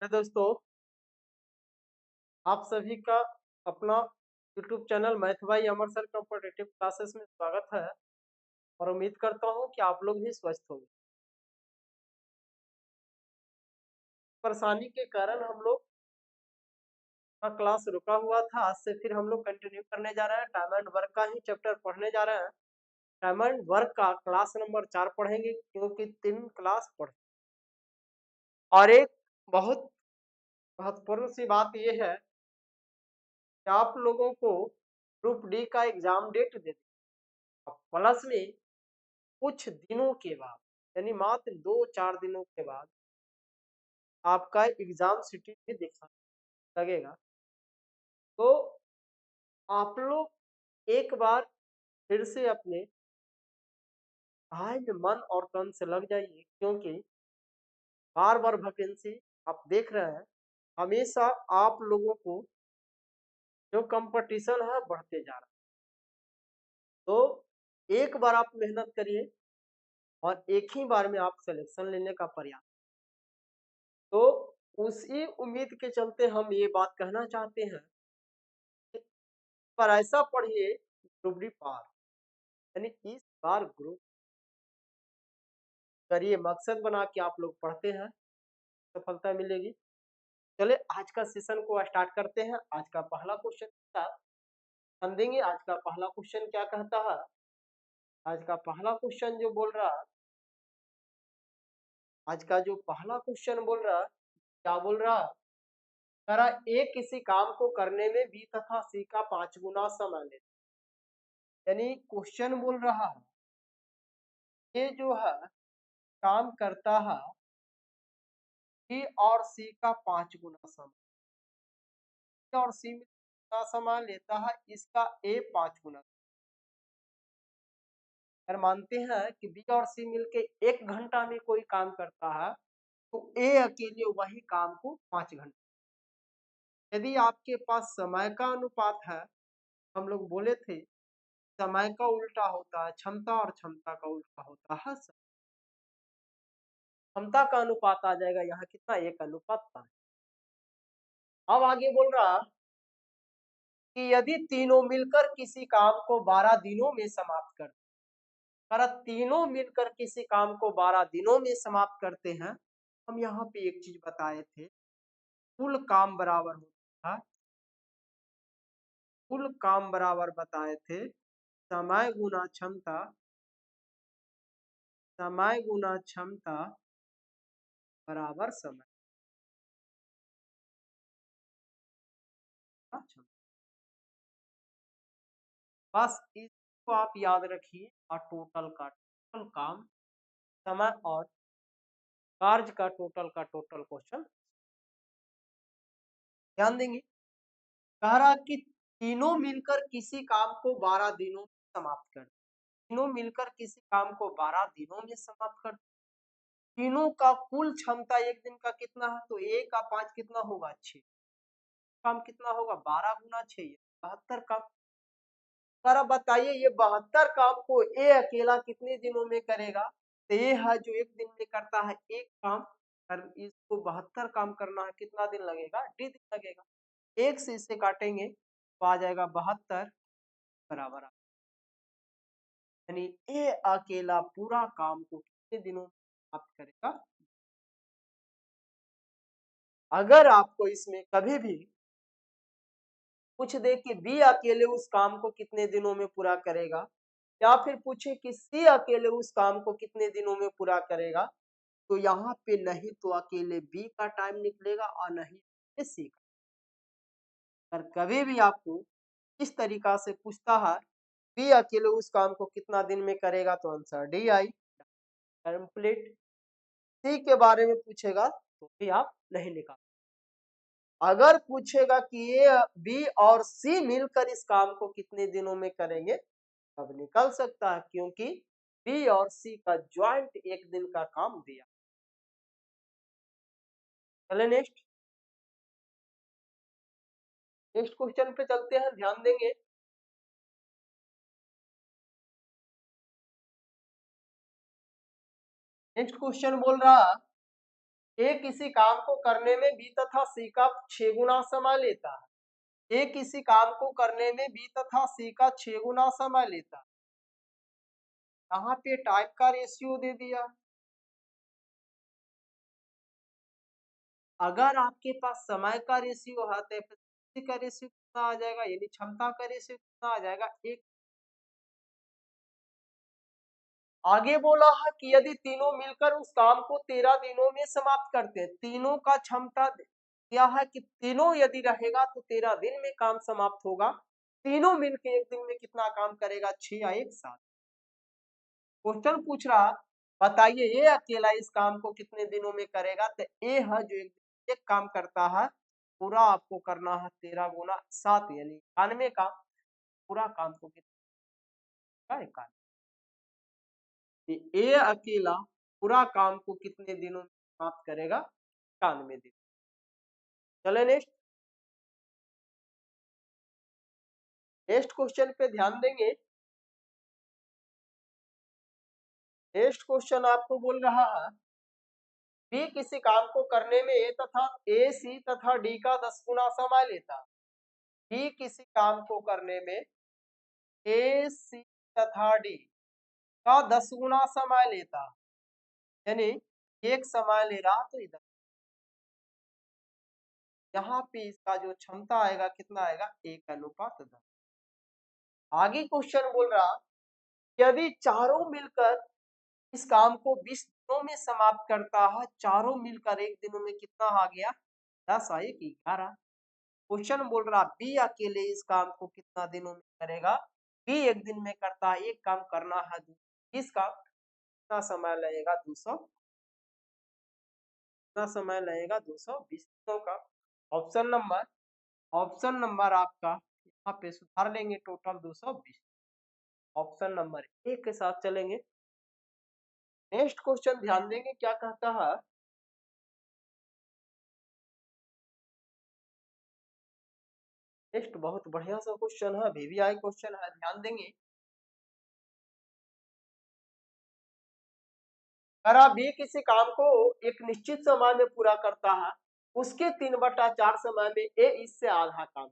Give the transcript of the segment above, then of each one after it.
है दोस्तों, आप सभी का अपना YouTube channel math by Amar sir competitive classes में स्वागत है और उम्मीद करता हूं कि आप लोग भी स्वस्थ होंगे। परेशानी के कारण हम लोग का क्लास रुका हुआ था। आज से फिर हम लोग कंटिन्यू करने जा रहे हैं। टाइम एंड वर्क का ही चैप्टर पढ़ने जा रहे हैं। टाइम एंड वर्क का क्लास नंबर 4 पढ़ेंगे क्योंकि 3 क्लास पढ़ और एक बहुत महत्वपूर्ण सी बात यह है कि आप लोगों को ग्रुप डी का एग्जाम डेट दे प्लस में कुछ दिनों के बाद यानी मात्र 2-4 दिनों के बाद आपका एग्जाम सिटी भी दिखने लगेगा। तो आप लोग एक बार फिर से अपने मन और तन से लग जाइए क्योंकि बार बार वैकेंसी आप देख रहे हैं। हमेशा आप लोगों को जो कंपटीशन है बढ़ते जा रहा है। तो एक बार आप मेहनत करिए और एक ही बार में आप सिलेक्शन लेने का प्रयास। तो उसी उम्मीद के चलते हम ये बात कहना चाहते हैं पर ऐसा पढ़िए ग्रुप डी पार यानी इस बार ग्रुप करिए, मकसद बना के आप लोग पढ़ते हैं, सफलता मिलेगी। चले आज का सेशन को स्टार्ट करते हैं। आज का पहला क्वेश्चन हम देंगे। आज का पहला क्वेश्चन क्या कहता है? आज का पहला क्वेश्चन जो बोल रहा आज का जो पहला क्वेश्चन बोल रहा क्या बोल रहा करा ए किसी काम को करने में बी तथा सी का 5 गुना समय लेता। यानी क्वेश्चन बोल रहा है ये जो है काम करता है बी और सी का 5 गुना समय और सी में कितना समय लेता है इसका ए 5 गुना। अगर मानते हैं कि बी और सी मिलके 1 घंटा में कोई काम करता है तो ए अकेले वही काम को 5 घंटे। यदि आपके पास समय का अनुपात है, हम लोग बोले थे समय का उल्टा होता है क्षमता और क्षमता का उल्टा होता है क्षमता का अनुपात आ जाएगा यहाँ कितना 1:5। अब आगे बोल रहा कि यदि तीनों मिलकर किसी काम को 12 दिनों में समाप्त करते तीनों मिलकर किसी काम को 12 दिनों में समाप्त करते हैं। हम यहाँ पे एक चीज बताए थे कुल काम बराबर होता है, कुल काम बराबर बताए थे समय गुना क्षमता, समय गुना क्षमता बराबर समय। बस इसको आप याद रखिए और टोटल काम समय और कार्य का टोटल क्वेश्चन ध्यान देंगे। कह रहा कि तीनों मिलकर किसी काम को 12 दिनों में समाप्त कर तीनों मिलकर किसी काम को 12 दिनों में समाप्त कर तीनों का कुल क्षमता एक दिन का कितना है तो ए का 5 कितना होगा 6 काम कितना होगा 12 गुना 6 72 काम। सर अब बताइए ये 72 काम को ए अकेला कितने दिनों में करेगा तो ये है जो एक दिन में करता है एक काम इसको 72 काम करना है कितना दिन लगेगा डी दिन लगेगा। एक से इसे काटेंगे तो आ जाएगा 72 बराबर यानी ए अकेला पूरा काम को कितने दिनों में प्राप्त करेगा। अगर आपको इसमें कभी भी पूछ दे कि बी अकेले उस काम को कितने दिनों में पूरा करेगा या फिर पूछे कि सी अकेले उस काम को कितने दिनों में पूरा करेगा तो यहाँ पे नहीं तो अकेले बी का टाइम निकलेगा और नहीं सी का। अगर कभी भी आपको इस तरीका से पूछता है बी अकेले उस काम को कितना दिन में करेगा तो आंसर डी आई कंप्लीट। सी के बारे में पूछेगा तो भी आप नहीं निकाल। अगर पूछेगा कि ये बी और सी मिलकर इस काम को कितने दिनों में करेंगे तब निकल सकता है क्योंकि बी और सी का ज्वाइंट एक दिन का काम दिया। चले नेक्स्ट क्वेश्चन पे चलते हैं, ध्यान देंगे। नेक्स्ट क्वेश्चन बोल रहा ए किसी काम को करने में बी तथा सी का 6 गुना समय लेता है। ए किसी काम को करने में बी तथा सी का 6 गुना समय लेता है। यहाँ पे टाइप का रेशियो दे दिया। अगर आपके पास समय का रेशियो है तो एफिशिएंसी का रेशियो कितना आ जाएगा, यानी क्षमता का रेशियो कितना आ जाएगा, एक। आगे बोला है कि यदि तीनों मिलकर उस काम को 13 दिनों में समाप्त करते हैं, तीनों का क्षमता क्या है कि तीनों यदि रहेगा तो 13 दिन में काम समाप्त होगा। तीनों मिलकर एक दिन में कितना काम करेगा, 6 या 1 साथ। क्वेश्चन पूछ रहा, बताइए ये अकेला इस काम को कितने दिनों में करेगा, तो ए है जो एक काम करता है, पूरा आपको करना है 13 गुना 7 यानी 91 काम। पूरा काम को कितना, ए अकेला पूरा काम को कितने दिनों में समाप्त करेगा, 91 दिन। चले नेक्स्ट, नेक्स्ट क्वेश्चन पे ध्यान देंगे। नेक्स्ट क्वेश्चन आपको बोल रहा है, बी किसी काम को करने में ए सी तथा डी का 10 गुना समय लेता। बी किसी काम को करने में ए सी तथा डी का 10 गुना समय लेता, यानी एक समय ले रहा तो इधर यहाँ पे इसका जो क्षमता आएगा कितना आएगा, 1:10। आगे क्वेश्चन बोल रहा, यदि चारों मिलकर इस काम को 20 दिनों में समाप्त करता है, चारों मिलकर एक दिनों में कितना आ गया, 10 और 1 11। क्वेश्चन बोल रहा बी अकेले इस काम को कितना दिनों में करेगा, बी एक दिन में करता है, एक काम करना है, इसका कितना समय लगेगा, 200, कितना समय लगेगा, 220 दिनों का। ऑप्शन नंबर आपका यहाँ पे सुधार लेंगे, टोटल 220। ऑप्शन नंबर ए के साथ चलेंगे। नेक्स्ट क्वेश्चन ध्यान देंगे क्या कहता है, नेक्स्ट बहुत बढ़िया सा क्वेश्चन है, वीवीआई क्वेश्चन है, ध्यान देंगे। अगर बी किसी काम को एक निश्चित समय में पूरा करता है, उसके 3/4 समय में ए इससे आधा काम,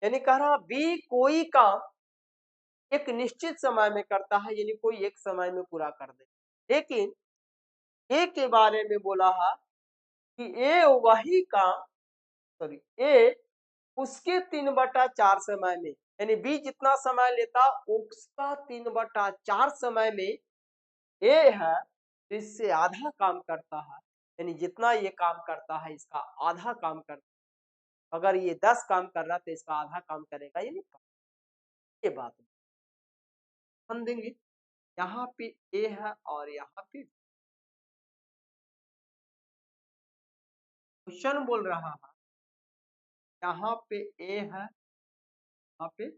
यानी कह रहा बी कोई काम एक निश्चित समय में करता है, यानी कोई एक समय में पूरा कर दे, लेकिन ए के बारे में बोला है कि ए वही काम, सॉरी, ए उसके 3/4 समय में, यानी बी जितना समय लेता उसका 3/4 समय में ए है इससे आधा काम करता है, यानी जितना ये काम करता है इसका आधा काम करता है। अगर ये 10 काम कर रहा तो इसका आधा काम करेगा, यानी ये बात ध्यान देंगे। यहाँ पे ए है और यहाँ पे क्वेश्चन बोल रहा है, यहाँ पे ए है, यहाँ पे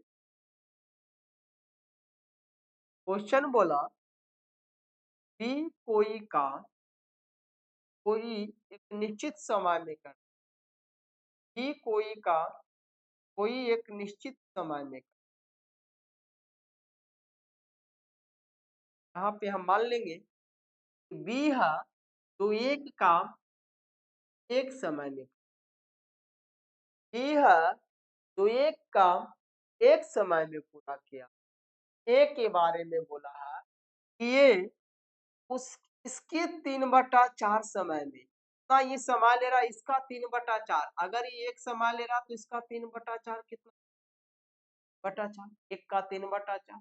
क्वेश्चन बोला बी कोई काम कोई एक निश्चित समय में कर, बी कोई काम कोई एक निश्चित समय में कर। यहाँ पे हम मान लेंगे बी है तो एक काम एक समय में, बी है तो एक काम एक समय में पूरा किया। ए के बारे में बोला है कि ये उस इसके 3/4 समय में ना ये समय ले रहा, इसका 3/4, अगर ये एक समय ले रहा तो इसका 3/4 कितना, बटा 4, एक का 3/4,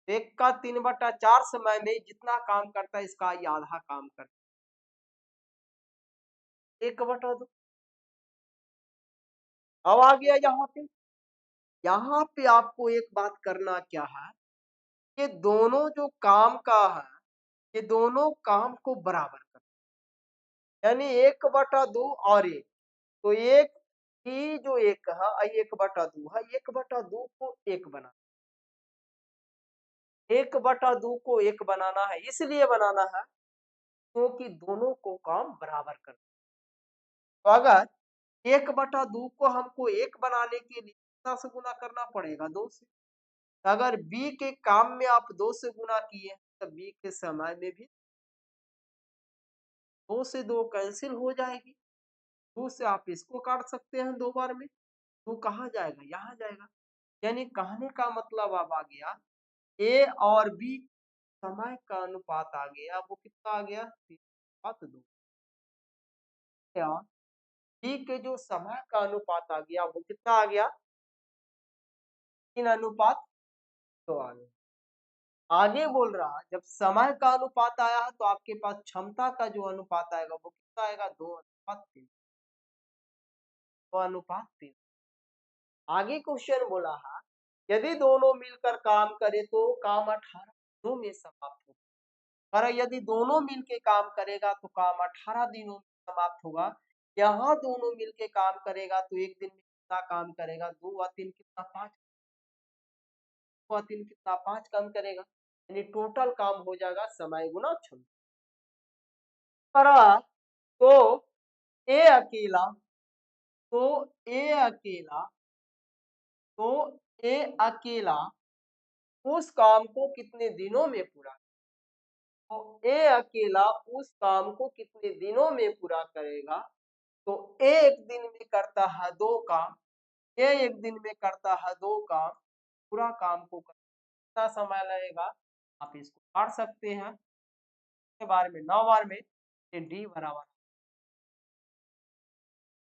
एक का 3/4 समय में जितना काम करता है इसका ये आधा काम करता है, 1/2। अब आ गया यहाँ पे, यहाँ पे आपको एक बात करना क्या है, ये दोनों जो काम का है ये दोनों काम को बराबर कर, यानी 1/2 और 1, तो एक ही जो एक है 1/2 है, 1/2 को 1 बना, 1/2 को 1 बनाना है, इसलिए बनाना है क्योंकि दोनों को काम बराबर कर। तो अगर 1/2 को हमको 1 बनाने के लिए कितना से गुना करना पड़ेगा, 2 से। अगर बी के काम में आप 2 से गुना किए तो बी के समय में भी 2 से 2 कैंसिल हो जाएगी, 2 से आप इसको काट सकते हैं 2 बार में, 2 कहाँ जाएगा? यहाँ जाएगा। यानी कहने का मतलब अब आ गया ए और बी समय का अनुपात आ गया, वो कितना आ गया? 3:2। या बी के जो समय का अनुपात आ गया वो कितना आ गया? 3:2 आ गया। आगे बोल रहा जब समय का अनुपात आया है तो आपके पास क्षमता का जो अनुपात आएगा वो कितना आएगा? 2:3। 2:3। आगे क्वेश्चन बोला है यदि दोनों मिलकर काम करे तो काम 18 दिनों में समाप्त होगा। और यदि दोनों मिलके काम करेगा तो काम 18 दिनों में समाप्त होगा। यहाँ दोनों मिलके काम करेगा तो एक दिन में कितना काम करेगा? 2 और 3 कितना? 5। 2 और 3 कितना? 5 काम करेगा। यानी टोटल काम हो जाएगा समय गुना क्षमता। तो ए अकेला तो ए अकेला तो ए अकेला उस काम को कितने दिनों में पूरा? तो ए अकेला उस काम को कितने दिनों में पूरा करेगा? तो ए एक दिन में करता है 2 काम, ए एक दिन में करता है 2 काम, पूरा काम को कितना समय लगेगा? आप इसको काट सकते हैं। के बारे में 9 बार में डी बराबर,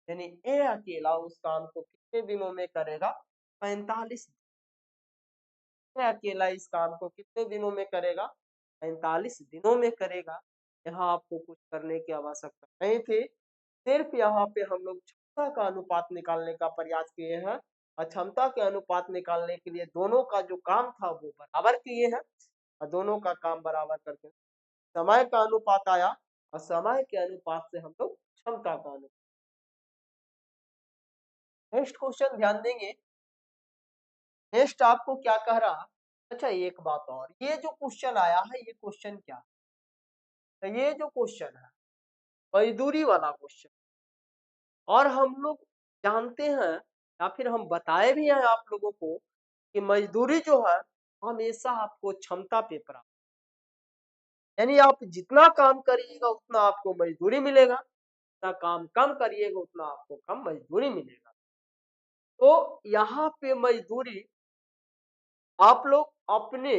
यानी ए अकेला उस काम को कितने दिनों में करेगा? 45। अकेला इस काम को कितने दिनों में करेगा? 45 दिनों में करेगा। यहाँ आपको कुछ करने की आवश्यकता नहीं थी, सिर्फ यहाँ पे हम लोग क्षमता का अनुपात निकालने का प्रयास किए हैं और क्षमता के अनुपात निकालने के लिए दोनों का जो काम था वो बराबर किए हैं और दोनों का काम बराबर करके समय का अनुपात आया और समय के अनुपात से हम लोग क्षमता का अनुपात। नेक्स्ट क्वेश्चन ध्यान देंगे। नेक्स्ट आपको क्या कह रहा? अच्छा एक बात और, ये जो क्वेश्चन आया है ये क्वेश्चन क्या? तो ये जो क्वेश्चन है मजदूरी वाला क्वेश्चन, और हम लोग जानते हैं या फिर हम बताए भी हैं आप लोगों को कि मजदूरी जो है हमेशा आपको क्षमता पे प्राप्त, यानी आप जितना काम करिएगा उतना आपको मजदूरी मिलेगा, जितना काम कम करिएगा उतना आपको कम मजदूरी मिलेगा। तो यहाँ पे मजदूरी आप लोग अपने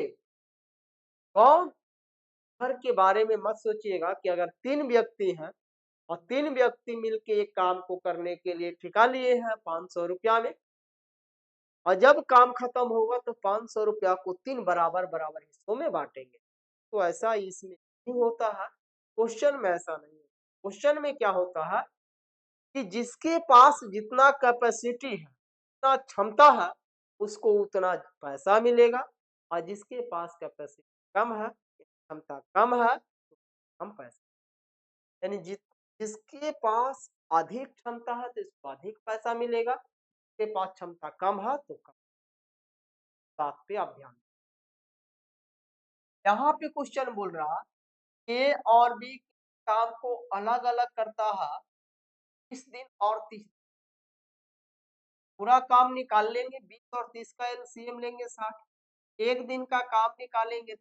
गांव भर के बारे में मत सोचिएगा कि अगर 3 व्यक्ति हैं और 3 व्यक्ति मिलके एक काम को करने के लिए ठेका लिए हैं 500 रुपया में, और जब काम खत्म होगा तो 500 रुपया को 3 बराबर बराबर हिस्सों में बांटेंगे। तो ऐसा इसमें नहीं होता है, क्वेश्चन में ऐसा नहीं है। क्वेश्चन में क्या होता है कि जिसके पास जितना कैपेसिटी है, जितना क्षमता है, उसको उतना पैसा मिलेगा, और जिसके पास कैपेसिटी कम है, क्षमता कम है, तो कम पैसा। यानी जिसके पास अधिक क्षमता है तो इसको अधिक पैसा मिलेगा, जिसके पास क्षमता कम है तो कम। बात पे आप ध्यान। यहाँ पे क्वेश्चन बोल रहा ए और बी काम को अलग अलग करता है 30 दिन और 30। पूरा काम निकाल लेंगे, 20 और 30 का एलसीएम लेंगे 60। एक दिन का काम निकालेंगे,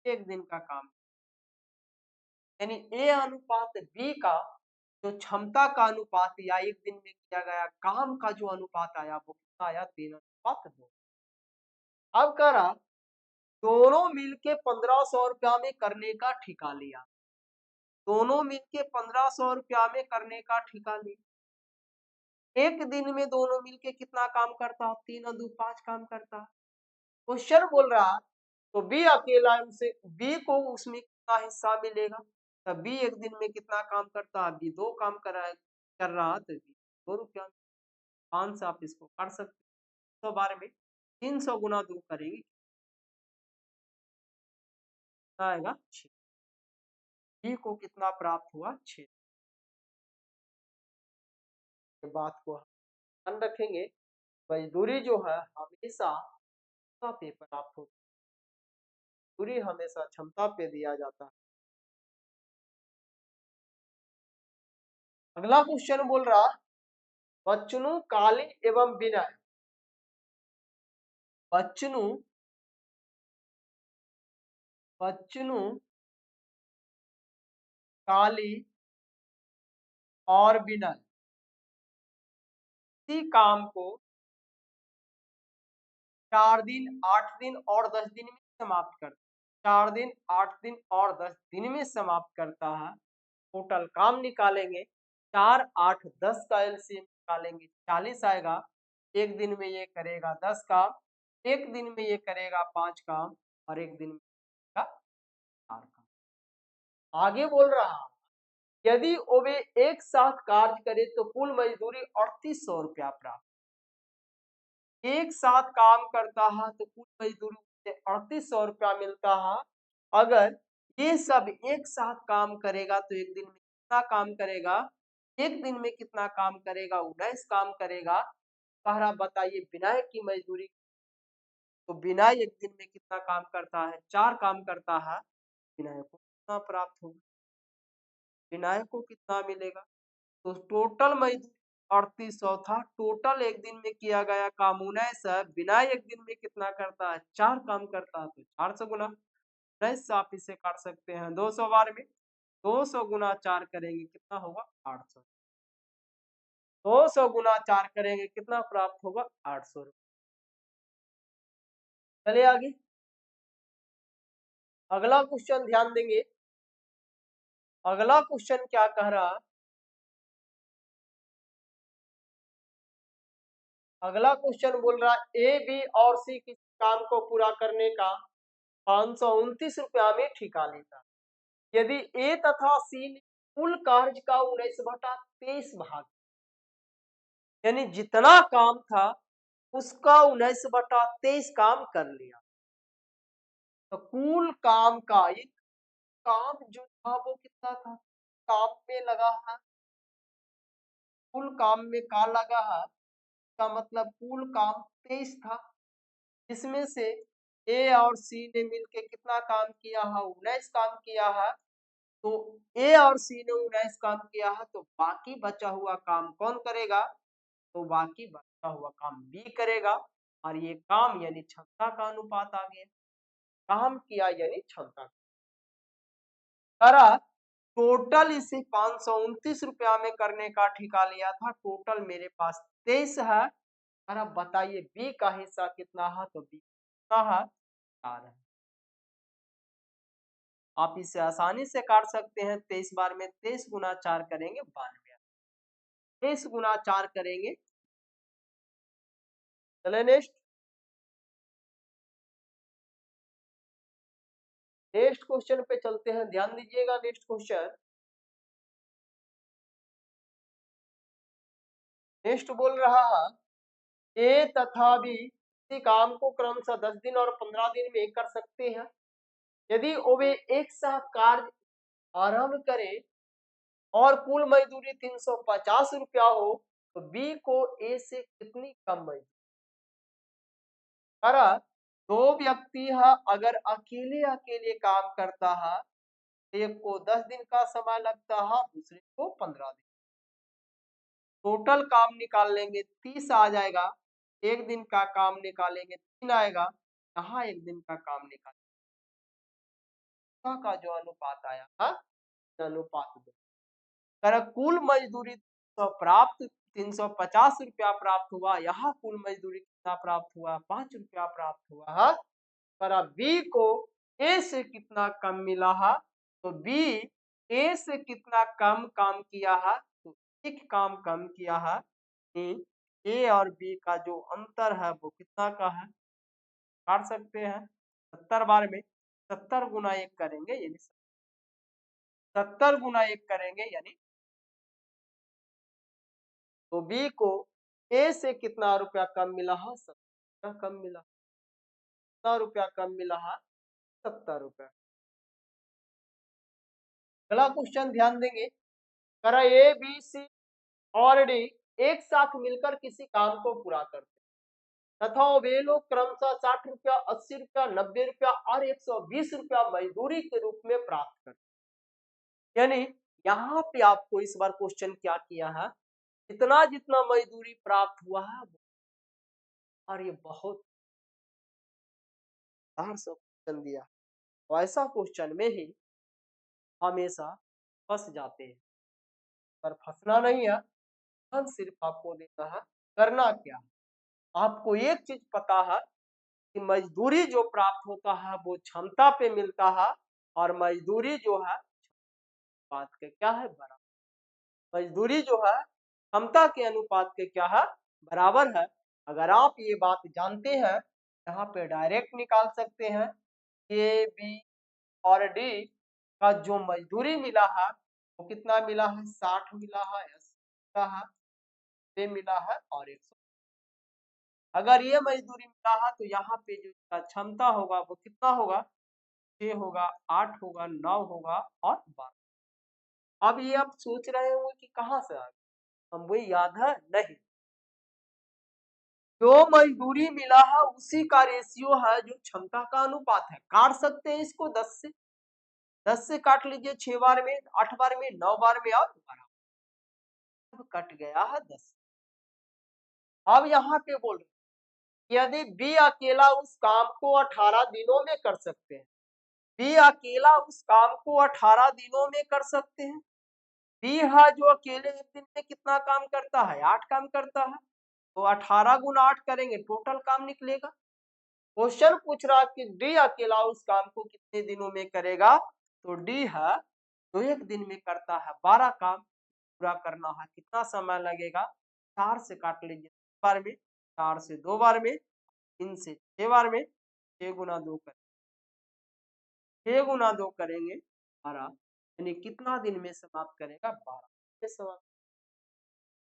1 दिन का काम, यानी ए अनुपात बी का जो क्षमता का अनुपात या एक दिन में किया गया काम का जो अनुपात आया वो कितना आया? 3:2। अब कह रहा दोनों मिलके 1500 रुपया में करने का ठेका लिया, दोनों मिलके 1500 रुपया में करने का ठेका लिया। एक दिन में दोनों मिलके कितना काम करता? 3:2 काम करता। क्वेश्चन बोल रहा तो बी अकेला उसे, बी को उसमें कितना हिस्सा मिलेगा? तब बी एक दिन में कितना काम करता? बी 2 काम कर रहा तो बी 2 रुपया। 5 से आप इसको कर सकते हैं 100 बार में 300 गुना 2 करेंगे कितना आएगा? 6। बी को कितना प्राप्त हुआ? 6। बात को ध्यान रखेंगे, मजदूरी जो है हमेशा क्षमता पे प्राप्त होती है, मजदूरी हमेशा क्षमता पे दिया जाता है। अगला क्वेश्चन बोल रहा बच्चनू काली एवं विनय, बच्चनू बच्चनू काली और बिनल इसी काम को 4 दिन 8 दिन और 10 दिन में समाप्त करता है। 4 दिन 8 दिन और 10 दिन में समाप्त करता है। टोटल काम निकालेंगे, 4 8 10 का एलसीएम निकालेंगे, 40 आएगा। एक दिन में ये करेगा 10 काम, एक दिन में ये करेगा 5 काम और एक दिन में करेगा 4 काम। आगे बोल रहा यदि वे एक साथ कार्य करे तो कुल मजदूरी 3800 रुपया प्राप्त। एक साथ काम करता है तो कुल मजदूरी से 3800 रुपया मिलता है। अगर ये सब एक साथ काम करेगा तो एक दिन में कितना काम करेगा? एक दिन में कितना काम करेगा? 19 काम करेगा। कह रहा बताइए विनायक की मजदूरी। तो विनायक एक दिन में कितना काम करता है? 4 काम करता है। विनायक को कितना प्राप्त होगा? विनायक को कितना मिलेगा? तो टोटल मजदूरी 3800 था। टोटल एक दिन में किया गया काम 19 है। विनायक एक दिन में कितना करता है? 4 काम करता है। तो 4 से गुना 19 से आप इसे काट सकते हैं 200 बार में। 200 गुना 4 करेंगे कितना होगा? 800। 200 गुना 4 करेंगे कितना प्राप्त होगा? 800 रुपये। चलिए आगे अगला क्वेश्चन ध्यान देंगे। अगला क्वेश्चन क्या कह रहा? अगला क्वेश्चन बोल रहा ए बी और सी किसी काम को पूरा करने का 529 रुपया में ठिका लेता। यदि ए तथा सी ने कुल कार्य का 19/23 भाग, यानी जितना काम था उसका 19/23 काम कर लिया, तो कुल काम का एक काम जो था वो कितना था? काम में लगा है, कुल काम में का लगा है का मतलब कुल काम 23 था। इसमें से ए और सी ने मिलके कितना काम किया है? 19 काम किया है। तो ए और सी ने 19 काम किया है, तो बाकी बचा हुआ काम कौन करेगा? तो बाकी बचा हुआ काम बी करेगा। और ये काम यानी क्षमता का अनुपात आ गया। काम किया यानी क्षमता करा। टोटल इसे 529 रुपया में करने का ठिका लिया था। टोटल मेरे पास 23 है। और अब बताइए बी का हिस्सा कितना है? तो बी कितना है? 4 है। आप इसे आसानी से काट सकते हैं। 23 बार में 23 गुना 4 करेंगे 92। 23 गुना 4 करेंगे। चले नेक्स्ट। नेक्स्ट क्वेश्चन पे चलते हैं। ध्यान दीजिएगा नेक्स्ट क्वेश्चन। नेक्स्ट बोल रहा है ए तथा बी किसी काम को क्रमशः 10 दिन और 15 दिन में कर सकते हैं। यदि वे एक साथ कार्य आरंभ करें और कुल मजदूरी 350 रुपया हो तो बी को ए से कितनी कम मजदूरी? करा दो व्यक्ति है, अगर अकेले अकेले काम करता है, एक को 10 दिन का समय लगता है, दूसरे को 15 दिन। टोटल काम निकाल लेंगे 30 आ जाएगा। एक दिन का काम निकालेंगे 3 आएगा। यहाँ एक दिन का काम निकालेंगे का जो अनुपात आया है, अनुपात दो। कर कुल मजदूरी प्राप्त 350 रुपया प्राप्त हुआ। यहाँ कुल मजदूरी कितना प्राप्त हुआ? 5 रुपया प्राप्त हुआ है। पर अब बी को ए से कितना कम मिला है? तो बी ए से कितना कम काम किया है? तो एक काम कम किया है। ए और बी का जो अंतर है वो कितना का है? काट सकते हैं 70 बार में। 70 गुना 1 करेंगे यानी 70 गुना 1 करेंगे यानी, तो बी को ए से कितना रुपया कम मिला है? 70 कम मिला। कितना रुपया कम मिला है? 70 रुपया। अगला क्वेश्चन ध्यान देंगे। करा ए बी सी और डी एक साथ मिलकर किसी काम को पूरा करते तथा वे लोग क्रमशः 60 रुपया 80 रुपया 90 रुपया और 120 रुपया मजदूरी के रूप में प्राप्त करते। यानी यहाँ पे आपको इस बार क्वेश्चन क्या किया है? इतना जितना मजदूरी प्राप्त हुआ है और ये बहुत क्वेश्चन दिया। वैसा क्वेश्चन में ही हमेशा फंस जाते हैं। पर फंसना नहीं है, ध्यान सिर्फ आपको देना है। करना क्या है, आपको एक चीज पता है कि मजदूरी जो प्राप्त होता है वो क्षमता पे मिलता है, और मजदूरी जो है बात के क्या है, बराबर। मजदूरी जो है क्षमता के अनुपात के क्या है, बराबर है। अगर आप ये बात जानते हैं, यहाँ पे डायरेक्ट निकाल सकते हैं। ए बी और डी का जो मजदूरी मिला है वो कितना मिला है, 60 मिला है, 80 मिला है, ये मिला है और 100। अगर ये मजदूरी मिला है तो यहाँ पे जो इसका क्षमता होगा वो कितना होगा, 6 होगा, 8 होगा, 9 होगा और 12। अब ये आप सोच रहे होंगे कि कहाँ से आ गया, हम वही याद है नहीं। जो मजदूरी मिला है उसी का रेशियो है जो क्षमता का अनुपात है। काट सकते हैं इसको 10 से, 10 से काट लीजिए, 6 बार में, 8 बार में, 9 बार में और 12। अब कट गया है 10। अब यहाँ पे बोल रहे यदि बी अकेला उस काम को 18 दिनों में कर सकते हैं, बी अकेला उस काम को 18 दिनों में कर सकते हैं। बी है जो अकेले एक दिन में कितना काम करता है, 8 काम करता है, तो 18 गुना 8 करेंगे, टोटल काम निकलेगा। क्वेश्चन पूछ रहा कि डी अकेला उस काम को कितने दिनों में करेगा, तो डी है तो एक दिन में करता है 12 काम। पूरा करना है कितना समय लगेगा, 4 से काट लीजिए, 2 बार में, 4 से 2 बार में, 3 से 6 बार में, 6 गुना 2 कर, 6 गुना 2 करेंगे 12, यानी कितना दिन में समाप्त करेगा, 12 में समाप्त।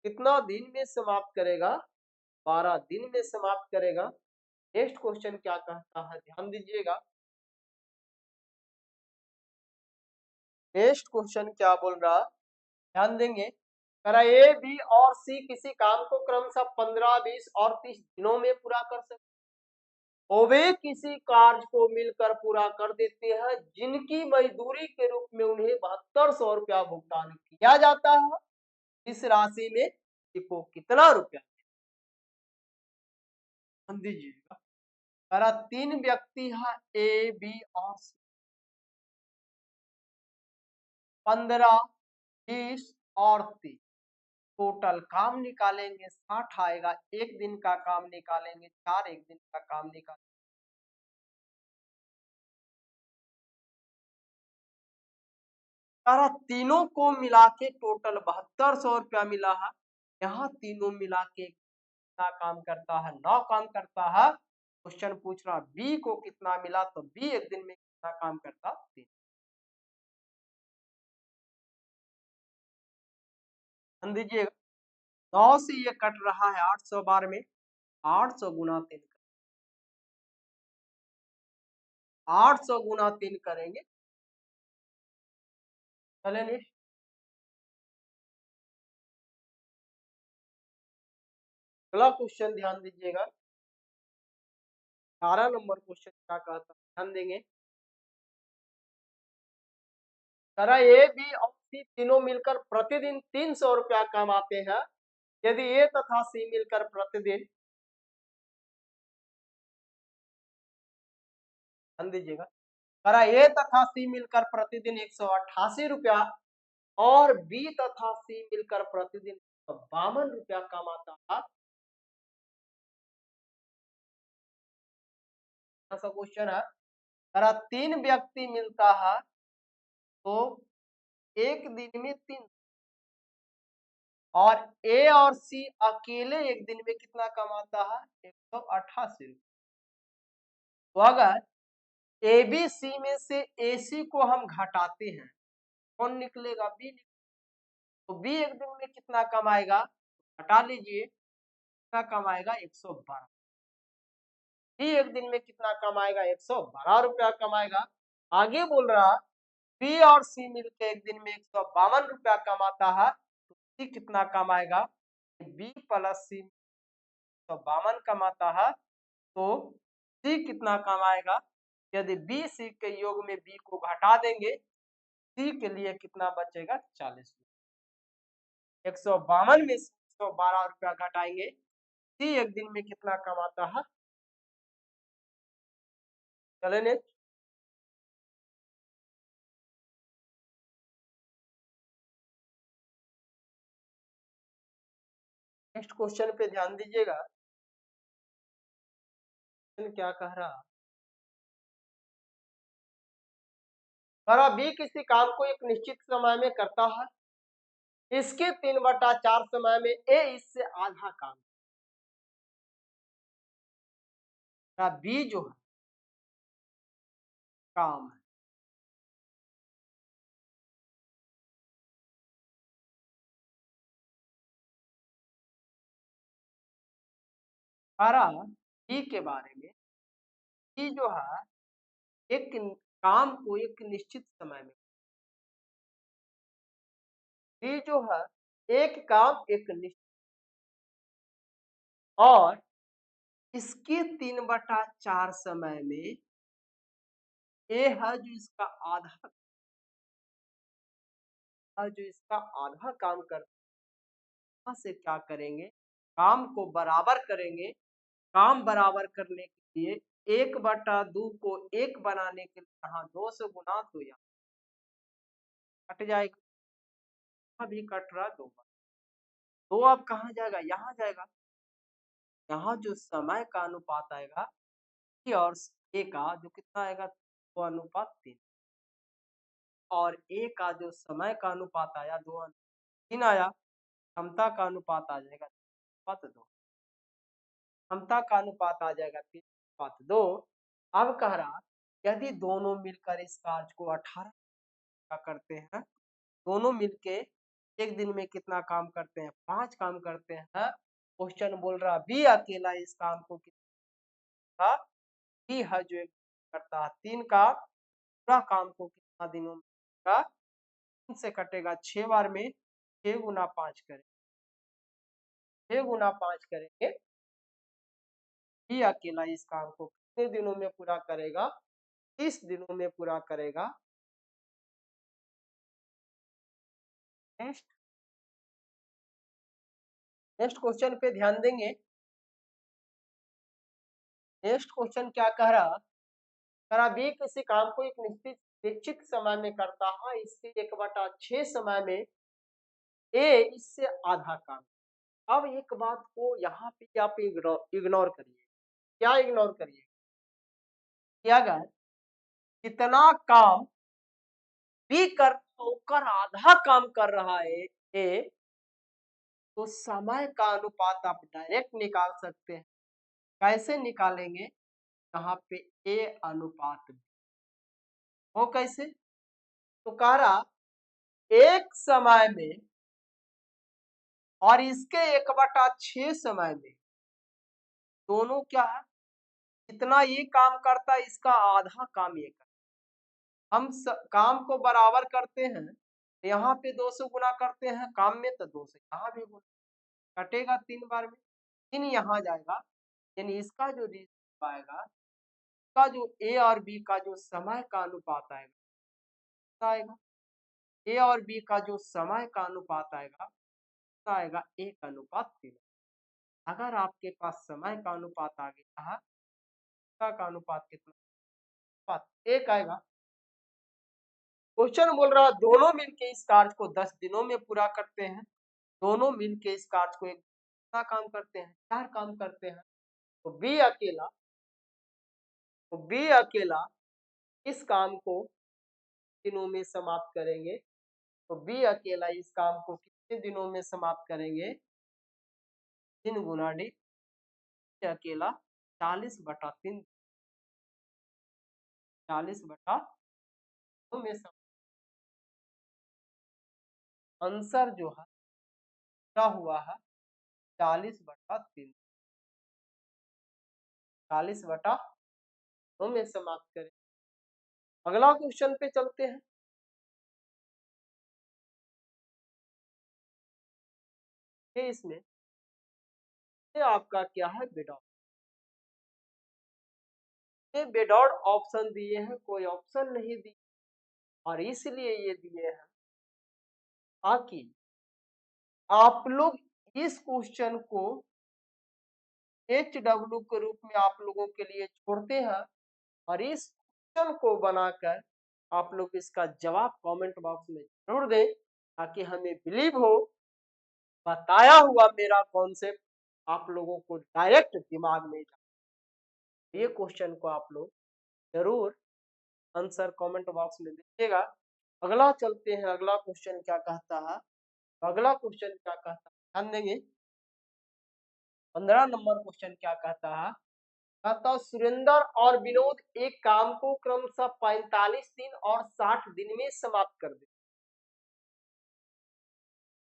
कितना दिन में समाप्त करेगा, 12 दिन में समाप्त करेगा। नेक्स्ट क्वेश्चन क्या कहता है, ध्यान दीजिएगा। नेक्स्ट क्वेश्चन क्या बोल रहा, ध्यान देंगे। कह रहा ए बी और सी किसी काम को क्रमशः 15, 20 और 30 दिनों में पूरा कर सकते, और वे किसी कार्य को मिलकर पूरा कर देते हैं जिनकी मजदूरी के रूप में उन्हें 7200 रुपया भुगतान किया जाता है। इस राशि में सी को कितना रुपया दीजिएगा। कह रहा 3 व्यक्ति है ए बी और सी, 15, 20 और 30, टोटल काम निकालेंगे 60 आएगा। एक दिन का काम निकालेंगे 4, एक दिन का काम निकालेंगे, सारा तीनों को मिला के टोटल 7200 रुपया मिला है। यहाँ तीनों मिला के कितना काम करता है, 9 काम करता है। क्वेश्चन पूछ रहा बी को कितना मिला, तो बी एक दिन में कितना काम करता, 3। ध्यान दीजिएगा, 9 से ये कट रहा है 800 बार में, 800 गुना 3, 800 गुना 3 करेंगे। चले नेक्स्ट, अगला क्वेश्चन ध्यान दीजिएगा। 18 नंबर क्वेश्चन क्या कहता है, ध्यान देंगे। तरह ए बी और सी तीनों मिलकर प्रतिदिन 300 रुपया कमाते हैं। यदि ए तथा सी मिलकर प्रतिदिन, ध्यान दीजिएगा, तरह ए तथा सी मिलकर प्रतिदिन 188 रुपया और बी तथा सी मिलकर प्रतिदिन 52 रुपया कमाता है। ऐसा क्वेश्चन है, तरह 3 व्यक्ति मिलता है तो एक दिन में 3, और ए और सी अकेले एक दिन में कितना कमाता है, 188 रुपया। तो अगर ए बी सी में से ए सी को हम घटाते हैं, कौन निकलेगा, बी। तो बी एक दिन में कितना कमाएगा, हटा लीजिए, कितना कमाएगा, 112। बी एक दिन में कितना कमाएगा, 112 रुपया कमाएगा। आगे बोल रहा बी और सी मिलकर एक दिन में 152 रुपया कमाता है, तो सी कितना कमाएगा, बी प्लस सी 152 कमाता है, तो सी कितना कमाएगा। यदि बी सी के योग में बी को घटा देंगे, सी के लिए कितना बचेगा, 40। 152 में 112 रुपया घटाएंगे, सी एक दिन में कितना कमाता है। चले नेक्स्ट, नेक्स्ट क्वेश्चन पे ध्यान दीजिएगा। क्या कह रहा, हमारा बी किसी काम को एक निश्चित समय में करता है, इसके 3/4 समय में ए इससे आधा काम, बी जो है काम है, हमारा बी के बारे में, बी जो है एक काम को एक निश्चित समय में, बी जो है एक काम एक निश्चित, और इसके 3/4 समय में ए है जो इसका आधा, जो इसका आधा काम करता से क्या करेंगे, काम को बराबर करेंगे। काम बराबर करने के लिए 1/2 को 1 बनाने के लिए यहाँ 2 से गुना तो यहाँ कट जाएगा, यहाँ भी कट रहा 2 बार, तो अब कहाँ जाएगा, यहाँ जाएगा। यहाँ जो समय का अनुपात आएगा बी और ए का जो कितना आएगा, 2:3, और ए का जो समय का अनुपात आया 2:3 आया, क्षमता का अनुपात आ जाएगा 3:2, क्षमता का अनुपात आ जाएगा 3:2। अब कह रहा यदि दोनों मिलकर इस कार्य को 18 का करते हैं, दोनों मिलके एक दिन में कितना काम करते हैं, 5 काम करते हैं। क्वेश्चन बोल रहा बी अकेला इस काम को कितना, बी है जो एक करता है 3 का, पूरा काम को कितना दिनों में करेगा, 3 से कटेगा 6 बार में, 6 गुना 5 करेंगे, 6 गुना 5 करेंगे, बी अकेला इस काम को कितने दिनों में पूरा करेगा, 30 दिनों में पूरा करेगा। नेक्स्ट नेक्स्ट क्वेश्चन पे ध्यान देंगे। नेक्स्ट क्वेश्चन क्या कह रहा बी किसी काम को एक निश्चित समय में करता है, इसके 1/6 समय में ए इससे आधा काम। अब एक बात को यहाँ पे आप इग्नोर करिए, क्या इग्नोर करिए कि अगर कितना काम बी कर होकर आधा काम कर रहा है ए, तो समय का अनुपात आप डायरेक्ट निकाल सकते हैं। कैसे निकालेंगे, यहाँ पे ए अनुपात बी, वो कैसे, तो कह रहा एक समय में और इसके 1/6 समय में दोनों क्या है, जितना ये काम करता है इसका आधा काम ये करता। हम काम को बराबर करते हैं, यहाँ पे 2 से गुना करते हैं काम में, तो 2 से यहाँ भी गुना कटेगा 3 बार में, 3 यहाँ जाएगा, यानी इसका जो रिजल्ट आएगा, इसका जो ए और बी का जो समय का अनुपात आएगा, ए और बी का जो समय का अनुपात आएगा 1:3। अगर आपके पास समय का अनुपात आ गया, का अनुपात कितना, 1 आएगा। क्वेश्चन बोल रहा दोनों मिलके इस कार्य को 10 दिनों में पूरा करते हैं, दोनों मिलके इस कार्य को कितना काम करते हैं, 4 काम करते हैं, तो बी अकेला इस काम को दिनों में समाप्त करेंगे, तो बी अकेला इस काम को कितने दिनों में समाप्त करेंगे, 3 गुना डी, अकेला 40/3, 40/2 में आंसर जो है क्या हुआ है, 40/3, 40/2 में समाप्त करें। अगला क्वेश्चन पे चलते हैं। ये इसमें ये आपका क्या है, विदाउट, ये विदाउट ऑप्शन दिए हैं, कोई ऑप्शन नहीं दिए, और इसलिए ये दिए हैं ताकि आप लोग इस क्वेश्चन को HW के रूप में आप लोगों के लिए छोड़ते हैं, और इस क्वेश्चन को बनाकर आप लोग इसका जवाब कमेंट बॉक्स में जरूर दें, ताकि हमें बिलीव हो बताया हुआ मेरा कॉन्सेप्ट आप लोगों को डायरेक्ट दिमाग में ये क्वेश्चन को आप लोग जरूर आंसर कमेंट बॉक्स में दीजिएगा। अगला चलते हैं, अगला क्वेश्चन क्या कहता है, अगला क्वेश्चन क्या कहता है ध्यान देंगे। 15 नंबर क्वेश्चन क्या कहता है, कहता सुरेंद्र और विनोद एक काम को क्रमशः 45 दिन और 60 दिन में समाप्त कर दे।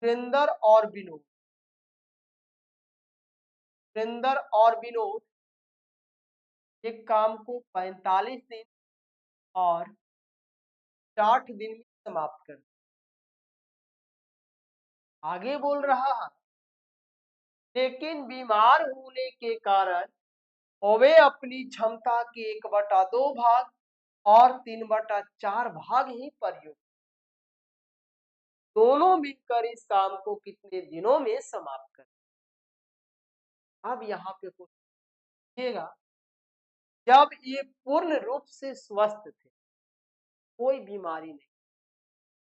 सुरेंद्र और विनोद, सुरेंद्र और विनोद एक काम को 45 दिन और 60 दिन में समाप्त कर दे। आगे बोल रहा है लेकिन बीमार होने के कारण वे अपनी क्षमता के 1/2 भाग और 3/4 भाग ही प्रयोग, दोनों मिलकर इस काम को कितने दिनों में समाप्त कर। अब यहाँ पे पूछिएगा, जब ये पूर्ण रूप से स्वस्थ थे, कोई बीमारी नहीं,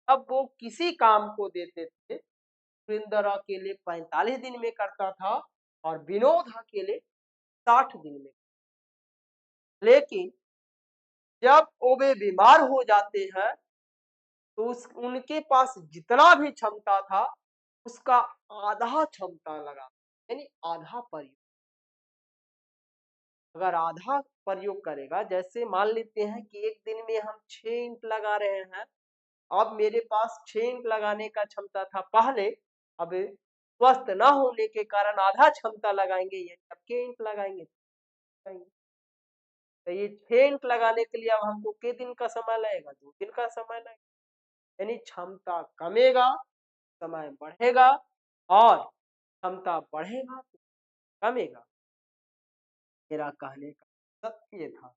अब वो किसी काम को देते थे, सुरेंद्र अकेले 45 दिन में करता था और विनोद अकेले 60 दिन में। लेकिन जब वे बीमार हो जाते हैं तो उनके पास जितना भी क्षमता था उसका आधा क्षमता लगा, यानी आधा प्रयोग। अगर आधा प्रयोग करेगा, जैसे मान लेते हैं कि एक दिन में हम 6 इंट लगा रहे हैं, अब मेरे पास 6 इंट लगाने का क्षमता था पहले, अब स्वस्थ न होने के कारण आधा क्षमता लगाएंगे, यानी अब के इंट लगाएंगे। तो ये 6 इंट लगाने के लिए अब हमको के दिन का समय लगेगा, 2 दिन का समय लगेगा, यानी क्षमता कमेगा समय बढ़ेगा और क्षमता बढ़ेगा तो कमेगा। मेरा कहने का सत्य था।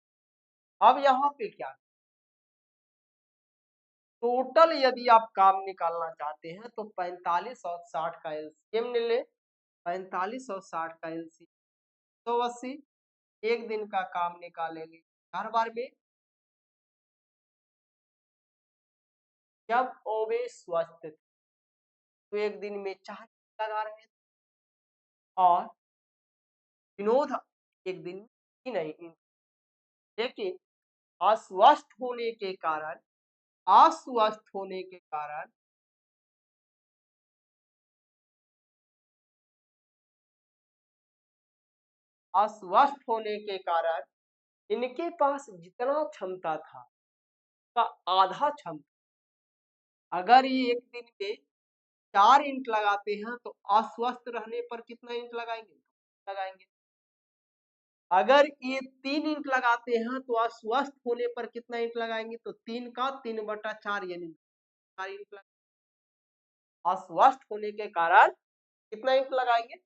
अब यहाँ पे क्या, टोटल यदि आप काम निकालना चाहते हैं तो 45 और 60 का एलसीएम ले ले, 45 और 60 का एलसीएम 180, एक दिन का काम निकालेंगे 4 बार में। जब ओवे स्वस्थ थे तो एक दिन में 4 लगा रहे थे और विनोद एक दिन ही नहीं, लेकिन अस्वस्थ होने के कारण, अस्वस्थ होने के कारण अस्वस्थ होने के कारण इनके पास जितना क्षमता था का आधा क्षमता। अगर ये एक दिन में 4 इंट लगाते हैं तो अस्वस्थ रहने पर कितना इंट लगाएंगे। अगर ये 3 इंट लगाते हैं तो अस्वस्थ होने पर कितना इंट लगाएंगे, तो 3 का 3/4 यानी 4 इंट लगाएंगे। अस्वस्थ होने के कारण कितना इंट लगाएंगे,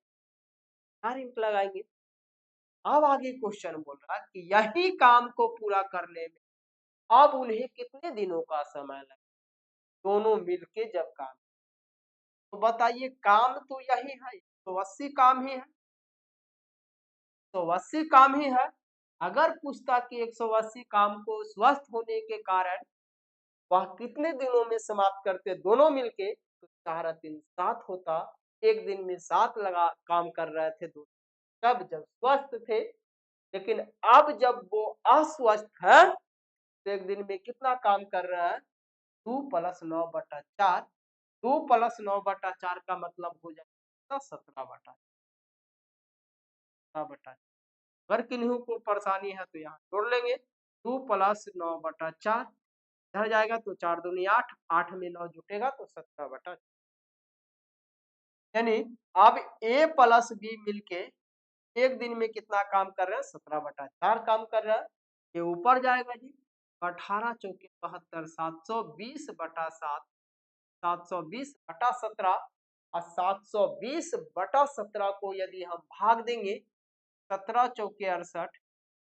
4 इंट लगाएंगे। अब आगे क्वेश्चन बोल रहा है कि यही काम को पूरा करने में अब उन्हें कितने दिनों का समय लगा, दोनों मिलके जब काम, तो बताइए काम तो यही है, 180 काम ही है, 180 काम ही है। अगर पूछता कि 180 काम को स्वस्थ होने के कारण वह कितने दिनों में समाप्त करते दोनों मिलके, तो 4×3=7 होता, एक दिन में 7 लगा काम कर रहे थे दोनों, तब जब स्वस्थ थे। लेकिन अब जब वो अस्वस्थ है तो एक दिन में कितना काम कर रहा है, 2 + 9/4, 2 + 9/4 का मतलब हो जाएगा 17/4। अगर किन्हीं को परेशानी है तो यहाँ जोड़ लेंगे, 2 + 9/4 इधर जाएगा तो 4 दूनी 8, 8 में 9 जुटेगा तो 17/4, यानी अब ए प्लस बी मिलके एक दिन में कितना काम कर रहे हैं, 17/4 काम कर रहा है। ये ऊपर जाएगा जी, 18 चौके 72, 720/7, 720/17 और 720/17 को यदि हम भाग देंगे 17 चौके 68,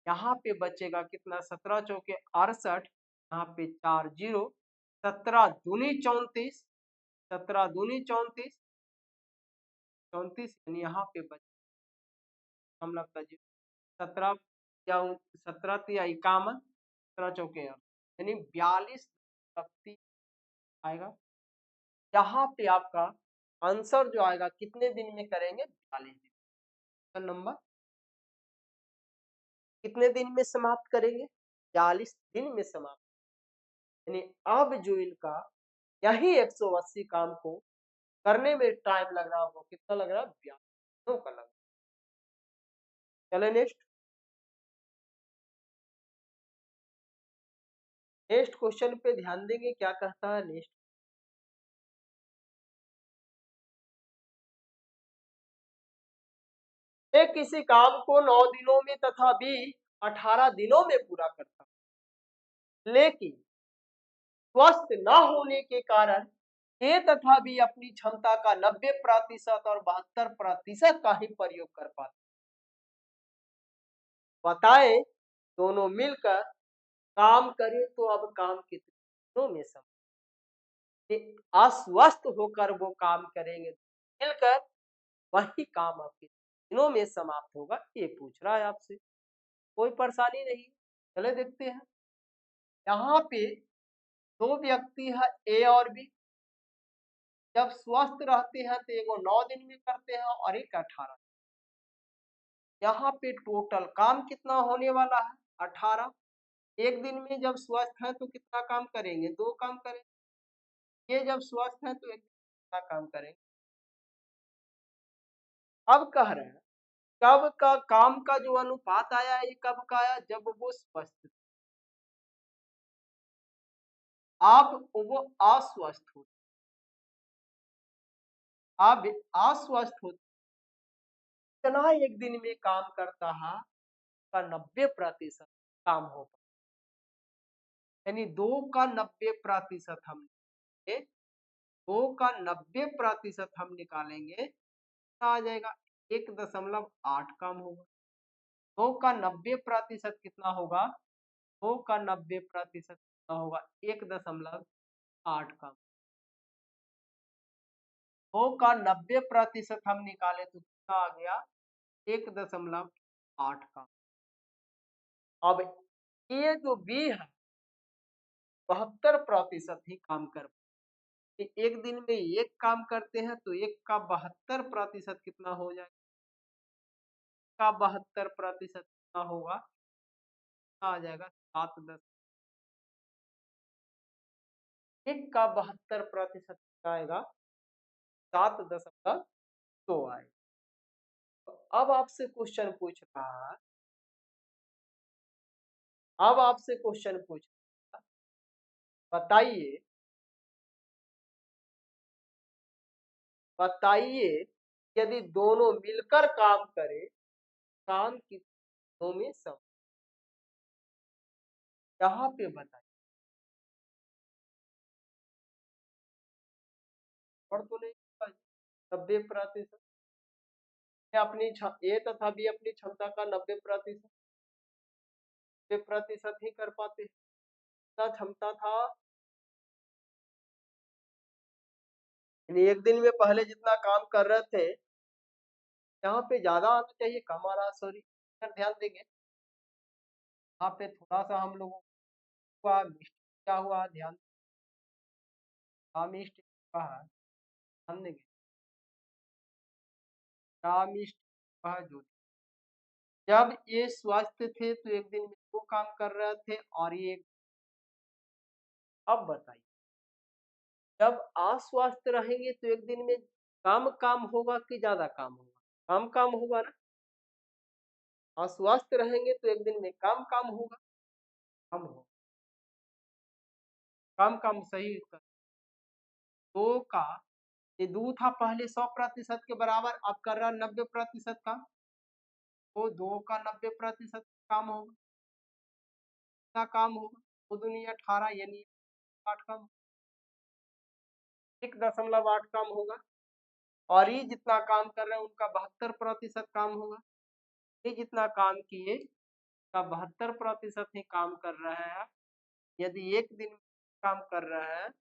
यहाँ पे बचेगा कितना, 17 चौके 68, यहाँ पे 4 0, 17 दूनी 34, 17 दूनी 34, 34 यानी यहाँ पे बच हम लगता जी 17 या 17 या 51, 17 चौके यानी 42 आएगा। यहाँ पे आपका आंसर जो आएगा कितने दिन में करेंगे, 42 दिन। क्वेश्चन नंबर कितने दिन में समाप्त करेंगे, 42 दिन में समाप्त। यानी अब जो इनका यही 180 काम को करने में टाइम लग रहा होगा, कितना लग रहा है, 42 दिनों का लग रहा है। चले नेक्स्ट क्वेश्चन पे ध्यान देंगे, क्या कहता है नेक्स्ट। मैं किसी काम को 9 दिनों में तथा बी 18 दिनों में पूरा करता हूं, लेकिन स्वस्थ न होने के कारण ए तथा बी अपनी क्षमता का 90% और 72% का ही प्रयोग कर पाते। बताएं दोनों मिलकर काम करें तो अब काम कितने दिनों में अस्वस्थ होकर वो काम करेंगे, मिलकर वही काम आपके दिनों में समाप्त होगा, ये पूछ रहा है आपसे। कोई परेशानी नहीं, चले देखते हैं। यहाँ पे दो व्यक्ति है ए और बी, जब स्वस्थ रहते हैं तो एगो 9 दिन में करते हैं और एक 18। यहाँ पे टोटल काम कितना होने वाला है, 18। एक दिन में जब स्वस्थ है तो कितना काम करेंगे, 2 काम करेंगे। ये जब स्वस्थ है तो एक दिन कितना काम करेंगे। अब कह रहे हैं कब का काम का जो अनुपात आया, ये कब का आया, जब वो स्वस्थ थे। अब वो अस्वस्थ हो, अब अस्वस्थ हो, इतना एक दिन में काम करता है का 90% काम हो पाए। यानी 2 का 90% हम, 2 का 90% हम निकालेंगे, आ जाएगा 1.8 काम होगा। 2 का 90% कितना होगा, 2 का 90% कितना होगा, 1.8 काम। 2 का 90% हम निकाले तो कितना आ गया, 1.8 काम। अब ये जो बी है 72% ही काम कर, एक दिन में एक काम करते हैं तो एक का 72% कितना हो जाएगा, का 72% कितना होगा, आ जाएगा 7 10। एक का 72% आएगा 7.2 आएगा। तो अब आपसे क्वेश्चन पूछ रहा है, अब आपसे क्वेश्चन पूछ रहा है, बताइए बताइए यदि दोनों मिलकर काम करें, काम कितनों में सम, यहाँ पे बताइए। और तो नहीं, 90%, अपनी ए तथा बी अपनी क्षमता का 90% ही कर पाते हैं। क्षमता था, एक दिन में पहले जितना काम कर रहे थे, यहाँ पे ज्यादा आना चाहिए, कम आ रहा, सॉरी। ध्यान देंगे यहाँ पे थोड़ा सा हम लोगों का मिस्टेक क्या हुआ, ध्यान, मिस्टेक का है, ध्यान देंगे क्या मिस्टेक का है। जो जब ये स्वस्थ थे तो एक दिन में 2 काम कर रहे थे और ये, अब बताइए जब अस्वस्थ रहेंगे तो एक दिन में कम काम होगा कि ज्यादा काम होगा, कम काम होगा ना। अस्वस्थ रहेंगे तो एक दिन में कम काम होगा, कम होगा, कम काम सही उत्तर। 2 का ये 2 था पहले 100% के बराबर, अब कर रहा 90% का, तो 2 का 90% काम होगा, कितना काम होगा, 2 दूनी 18 यानी 8 काम, 1.8 काम होगा। और ये जितना काम कर रहे हैं उनका 72% काम होगा। ये जितना काम किए का 72% ही काम कर रहे हैं। यदि एक दिन में काम कर रहे हैं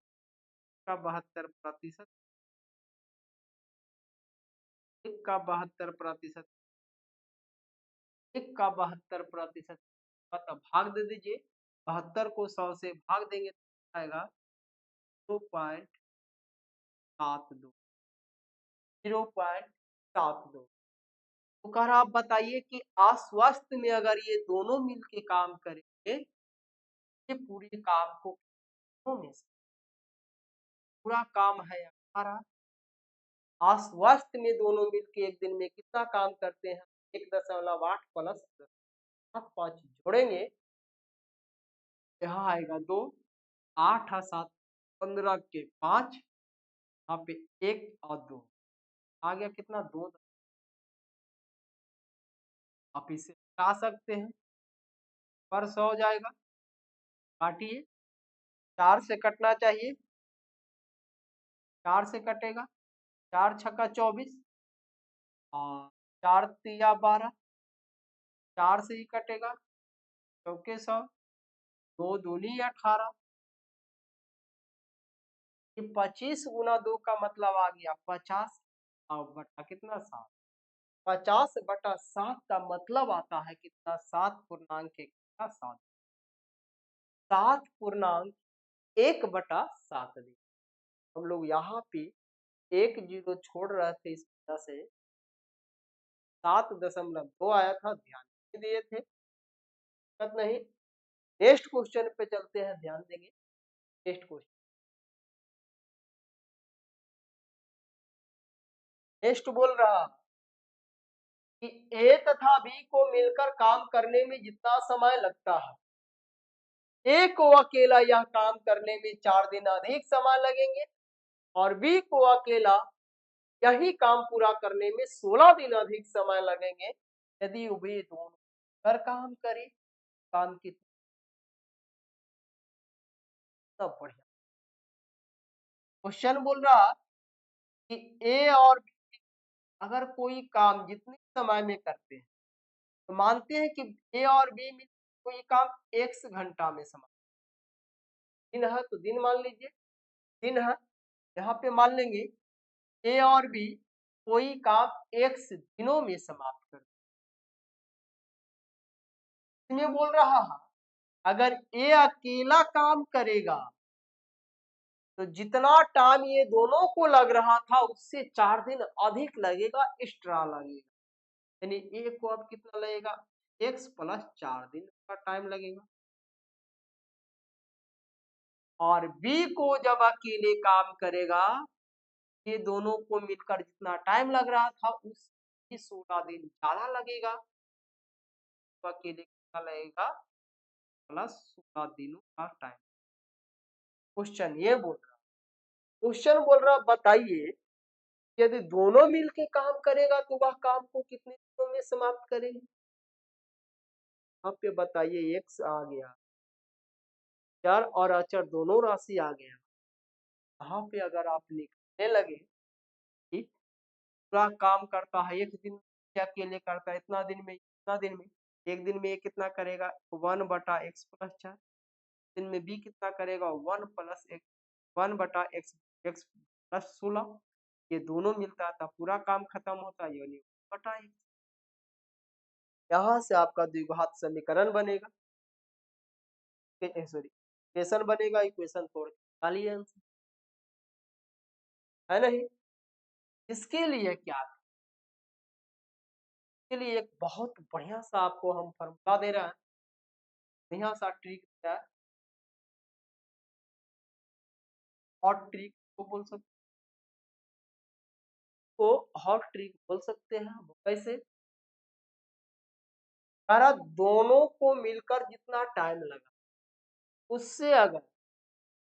का 72%, एक का 72%, एक का 72%, मतलब भाग दे दीजिए, 72 को 100 से भाग देंगे तो आएगा 2.72। 0.72। तो कह रहा आप बताइए कि आश्वस्त में अगर ये दोनों मिलके काम करेंगे, ये पूरे काम को कितनों में से पूरा काम है हमारा। आश्वस्त में दोनों मिलके एक दिन में कितना काम करते हैं, 1.8 प्लस 5 जोड़ेंगे, यहाँ आएगा 2, 8 और 7 15 के 5, यहाँ पे 1 और 2 आ गया कितना 2। आप इसे हटा सकते हैं, पर 100 हो जाएगा, काटिए, 4 से कटना चाहिए, 4 से कटेगा, 4 छक्का 24 और 4 तिया 12, 4 से ही कटेगा, चौके 100, 2 दूनी 18, ये 25 गुना 2 का मतलब आ गया 50 और बटा कितना 7। 50/7 का मतलब आता है कितना, 7 पूर्णांक 1/7 हम लोग यहाँ पे 1 जीरो छोड़ रहे थे, इस वजह से 7.2 आया था, ध्यान नहीं दिए थे, दिक्कत नहीं। नेक्स्ट क्वेश्चन पे चलते हैं, ध्यान देंगे नेक्स्ट क्वेश्चन। नेक्स्ट बोल रहा कि ए तथा बी को मिलकर काम करने में जितना समय लगता है, ए को अकेला यह काम करने में 4 दिन अधिक समय लगेंगे और बी को अकेला यही काम पूरा करने में 16 दिन अधिक समय लगेंगे। यदि वे दोनों कर काम करें, काम कितना बढ़िया। क्वेश्चन बोल रहा कि ए और बी अगर कोई काम जितने समय में करते हैं, तो मानते हैं कि ए और बी में कोई काम x घंटा में समय, दिन है तो दिन मान लीजिए, दिन है, यहाँ पे मान लेंगे ए और बी कोई काम x दिनों में समाप्त कर, इसमें बोल रहा है अगर ए अकेला काम करेगा तो जितना टाइम ये दोनों को लग रहा था उससे 4 दिन अधिक लगेगा, एक्स्ट्रा लगेगा। यानी ए को अब कितना लगेगा, x प्लस 4 दिन का टाइम लगेगा, और बी को जब अकेले काम करेगा, ये दोनों को मिलकर जितना टाइम लग रहा था उससे 16 दिन ज्यादा लगेगा, तो अकेले कितना लगेगा प्लस 16 दिनों का टाइम। क्वेश्चन ये बोल रहा, क्वेश्चन बोल रहा बताइए यदि दोनों मिलके काम करेगा तो वह काम को कितने दिनों में समाप्त करेंगे। यहाँ पे बताइए x आ गया, चर और अचर दोनों राशि आ गया, यहाँ पे अगर आप लिखने लगे कि पूरा काम करता है एक दिन में, अकेले करता है इतना दिन में, इतना दिन में, एक दिन में ये कितना करेगा 1/x प्लस 4, दिन में बी कितना करेगा 1 x प्लस 16, ये दोनों मिलता है तब पूरा काम खत्म होता है, यानी 1/x। यहाँ से आपका द्विघात समीकरण बनेगा, सॉरी इक्वेशन बनेगा, इक्वेशन तोड़ खाली आंसर है नहीं। इसके लिए क्या, इसके लिए एक बहुत बढ़िया सा आपको हम फॉर्मूला दे रहे हैं, बढ़िया सा ट्रिक है, हॉट ट्रिक को बोल सकते, को हॉट ट्रिक बोल सकते हैं। वो कैसे, अगर दोनों को मिलकर जितना टाइम लगा उससे अगर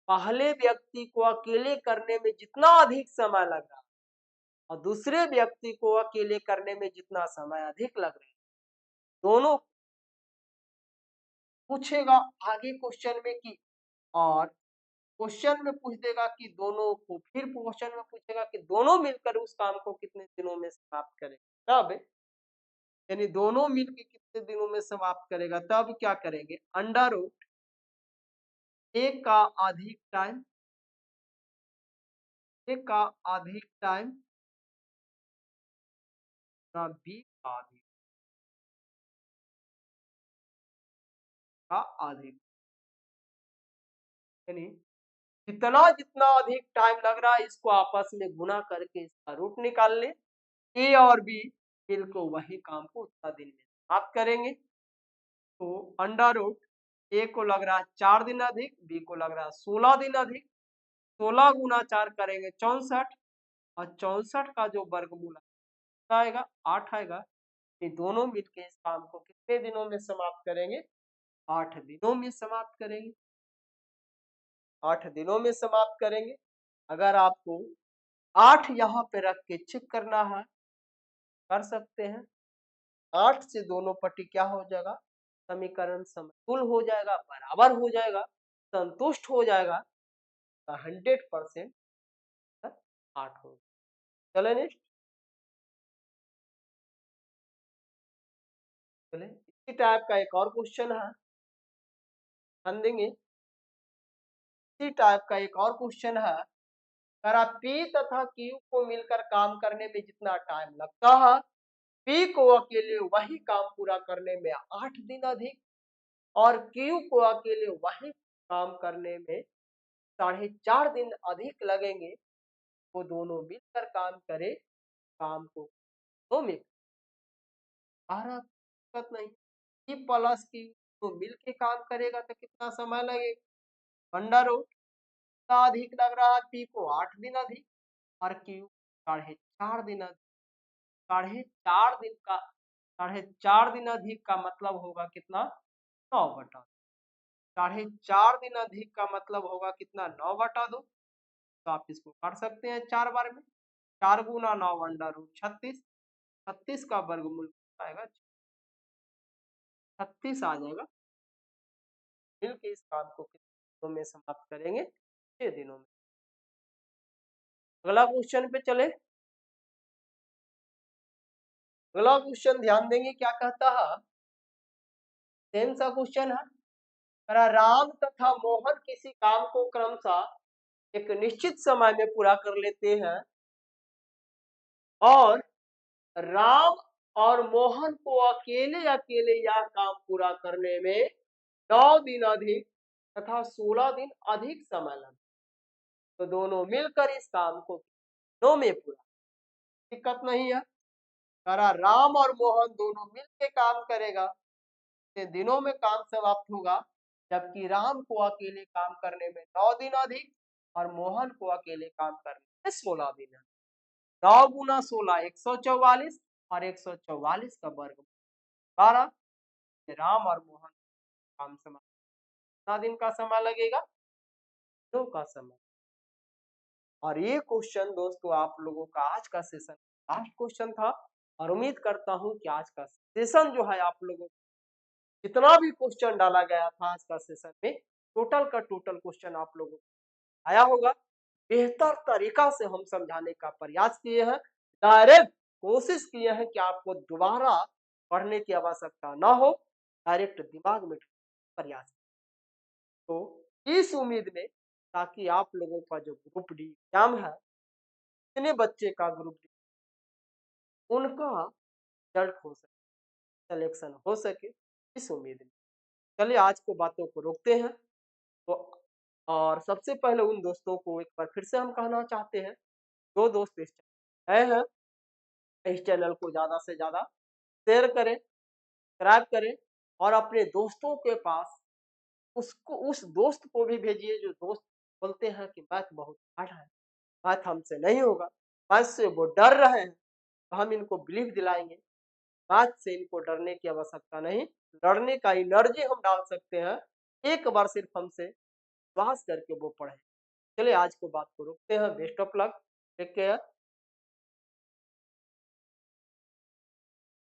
पहले व्यक्ति को अकेले करने में जितना अधिक समय लगा और दूसरे व्यक्ति को अकेले करने में जितना समय अधिक लग रहा है, दोनों पूछेगा आगे क्वेश्चन में कि, और क्वेश्चन में पूछ देगा कि दोनों को, फिर क्वेश्चन में पूछेगा कि दोनों मिलकर उस काम को कितने दिनों में समाप्त करें, तब यानी दोनों मिलकर कितने दिनों में समाप्त करेगा, तब क्या करेंगे, अंडर रूट ए का अधिक टाइम, ए का अधिक टाइम बी का अधिक का अधिक, यानी जितना जितना अधिक टाइम लग रहा है इसको आपस में गुना करके इसका रूट निकाल ले। ए और बी मिलकर वही काम को उतना दिन में समाप्त करेंगे। तो अंडर रूट ए को लग रहा है 4 दिन अधिक, बी को लग रहा है 16 दिन अधिक। 16 गुना 4 करेंगे 64, और 64 का जो वर्गमूल आएगा 8 आएगा। ये दोनों मिलके इस काम को कितने दिनों में समाप्त करेंगे? 8 दिनों में समाप्त करेंगे। 8 दिनों में समाप्त करेंगे। अगर आपको 8 यहाँ पे रख के चेक करना है, कर सकते हैं। 8 से दोनों पट्टी क्या हो जाएगा? समीकरण समतुल हो जाएगा, बराबर हो जाएगा, संतुष्ट हो जाएगा। 100% 8 हो। चले नेक्स्ट। चले इसी टाइप का एक और क्वेश्चन है, ध्यान देंगे। इसी टाइप का एक और क्वेश्चन है, अगर आप पी तथा क्यू को मिलकर काम करने में जितना टाइम लगता है, पी को अकेले वही काम पूरा करने में 8 दिन अधिक, और क्यू को अकेले वही काम करने में 4.5 दिन अधिक लगेंगे। वो दोनों मिलकर काम करे, काम को तो में दिक्कत नहीं। पी प्लस क्यू तो मिल के काम करेगा तो कितना समय लगेगा? अंडर रूट कितना अधिक लग रहा है? पी को 8 दिन अधिक और क्यू 4.5 दिन अधिक। 4.5 दिन का 4.5 दिन अधिक का मतलब होगा कितना? 9/2। 4.5 दिन अधिक का मतलब होगा कितना? 9/2। तो आप इसको काट सकते हैं 4 बार में। 4 गुना 9 अंडर रूट 36। 36 का वर्गमूल आएगा 36 आ जाएगा। मिलके इस काम को कितने दिनों में समाप्त करेंगे? 6 दिनों में। अगला क्वेश्चन पे चले। अगला क्वेश्चन ध्यान देंगे क्या कहता है। सेम सा क्वेश्चन है। राम तथा मोहन किसी काम को क्रमशः एक निश्चित समय में पूरा कर लेते हैं, और राम और मोहन को अकेले अकेले यह काम पूरा करने में 9 दिन अधिक तथा 16 दिन अधिक समय लगा। तो दोनों मिलकर इस काम को दिनों में पूरा, दिक्कत नहीं है। राम और मोहन दोनों मिलकर काम करेगा तो दिनों में काम समाप्त होगा, जबकि राम को अकेले काम करने में 9 दिन अधिक और मोहन को अकेले काम करने में 16 दिन है। 9 गुना 16 144, और 144 का वर्ग 12। राम और मोहन काम समाप्त कितना दिन का समय लगेगा? 2 का समय। और ये क्वेश्चन दोस्तों आप लोगों का आज का सेशन लास्ट क्वेश्चन था, और उम्मीद करता हूं कि आज का सेशन जो है आप लोगों को जितना भी क्वेश्चन डाला गया था आज का सेशन में, टोटल का टोटल क्वेश्चन आप लोगों को आया होगा। बेहतर तरीका से हम समझाने का प्रयास किए हैं, डायरेक्ट कोशिश किए हैं कि आपको दोबारा पढ़ने की आवश्यकता ना हो, डायरेक्ट दिमाग में प्रयास। तो इस उम्मीद में, ताकि आप लोगों का जो ग्रुप डी एग्जाम है, इतने बच्चे का ग्रुप डी उनका रिजल्ट हो सके, सिलेक्शन हो सके, इस उम्मीद में चलिए आज को बातों को रोकते हैं। तो और सबसे पहले उन दोस्तों को एक बार फिर से हम कहना चाहते हैं, जो दोस्त इस चैनल हैं, इस चैनल को ज्यादा से ज्यादा शेयर करें, सब्सक्राइब करें, और अपने दोस्तों के पास उसको उस दोस्त को भी भेजिए जो दोस्त बोलते हैं कि मैथ बहुत हार्ड है, मैथ हमसे नहीं होगा, मैथ से वो डर रहे हैं। तो हम इनको बिलीव दिलाएंगे, मैथ से इनको डरने की आवश्यकता नहीं, डरने का एनर्जी हम डाल सकते हैं। एक बार सिर्फ हमसे विश्वास करके वो पढ़े। चलिए आज को बात को रोकते हैं। Best of luck, take care.